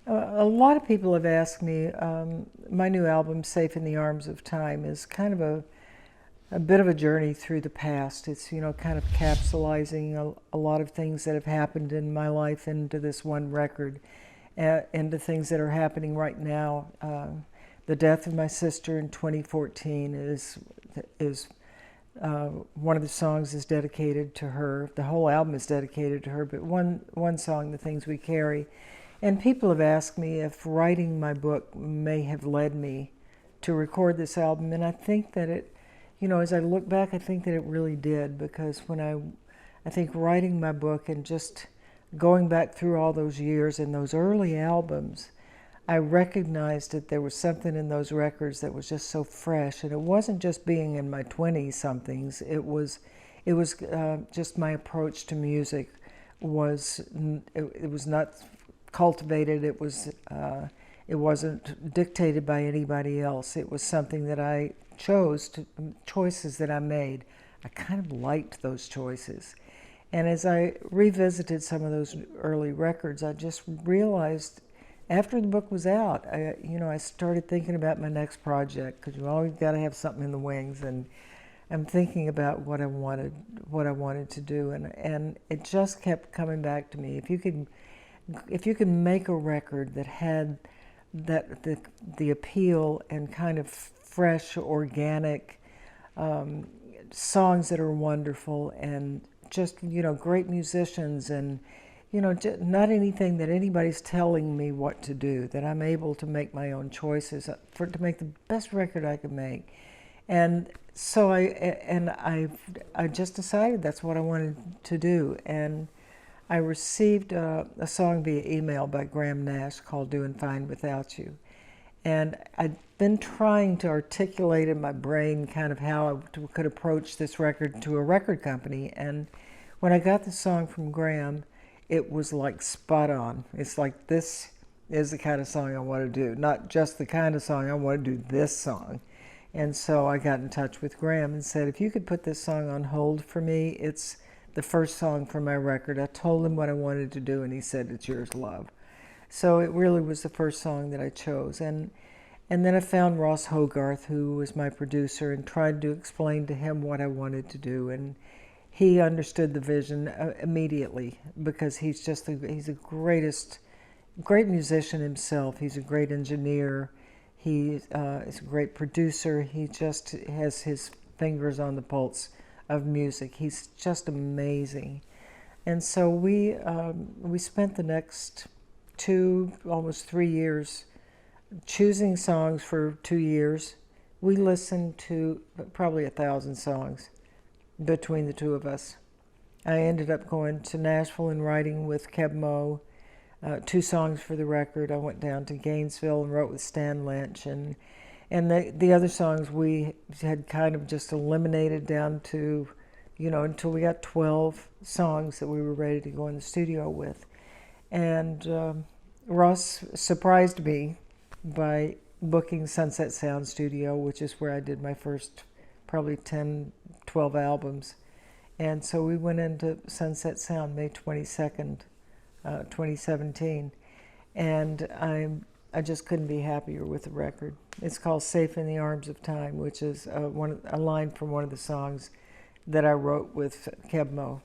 A lot of people have asked me, my new album, Safe in the Arms of Time, is kind of a bit of a journey through the past. It's, kind of capsulizing a lot of things that have happened in my life into this one record, into things that are happening right now. The death of my sister in 2014 is one of the songs is dedicated to her. The whole album is dedicated to her, but one song, The Things We Carry. And people have asked me if writing my book may have led me to record this album, and I think that it, as I look back, I think that it really did, because when I think writing my book and just going back through all those years and those early albums, I recognized that there was something in those records that was just so fresh, and it wasn't just being in my 20-somethings. It was just my approach to music it was not cultivated. It wasn't dictated by anybody else. It was something that I choices that I made. I kind of liked those choices. And as I revisited some of those early records, I just realized after the book was out, I started thinking about my next project, because you always got to have something in the wings, and I'm thinking about what I wanted to do, and it just kept coming back to me. If you could make a record that had the appeal and kind of fresh, organic songs that are wonderful, and just great musicians, and not anything that anybody's telling me what to do, that I'm able to make my own choices to make the best record I could make. And so I just decided that's what I wanted to do. And I received a song via email by Graham Nash called Doing Fine Without You. And I'd been trying to articulate in my brain kind of how I could approach this record to a record company. And when I got the song from Graham, it was like spot on. It's like, this is the kind of song I want to do. Not just the kind of song, I want to do this song. And so I got in touch with Graham and said, if you could put this song on hold for me, it's the first song for my record. I told him what I wanted to do, and he said, it's yours, love. So it really was the first song that I chose. And then I found Ross Hogarth, who was my producer, and tried to explain to him what I wanted to do. And he understood the vision immediately, because he's the great musician himself. He's a great engineer. He is a great producer. He just has his fingers on the pulse of music. He's just amazing. And so we spent the next almost 3 years choosing songs for 2 years. We listened to probably 1,000 songs between the two of us. I ended up going to Nashville and writing with Keb Mo, 2 songs for the record. I went down to Gainesville and wrote with Stan Lynch, and the other songs we had kind of just eliminated down to, until we got 12 songs that we were ready to go in the studio with. And Ross surprised me by booking Sunset Sound Studio, which is where I did my first probably 10, 12 albums. And so we went into Sunset Sound May 22nd, 2017. And I just couldn't be happier with the record. It's called Safe in the Arms of Time, which is a line from one of the songs that I wrote with Keb Mo.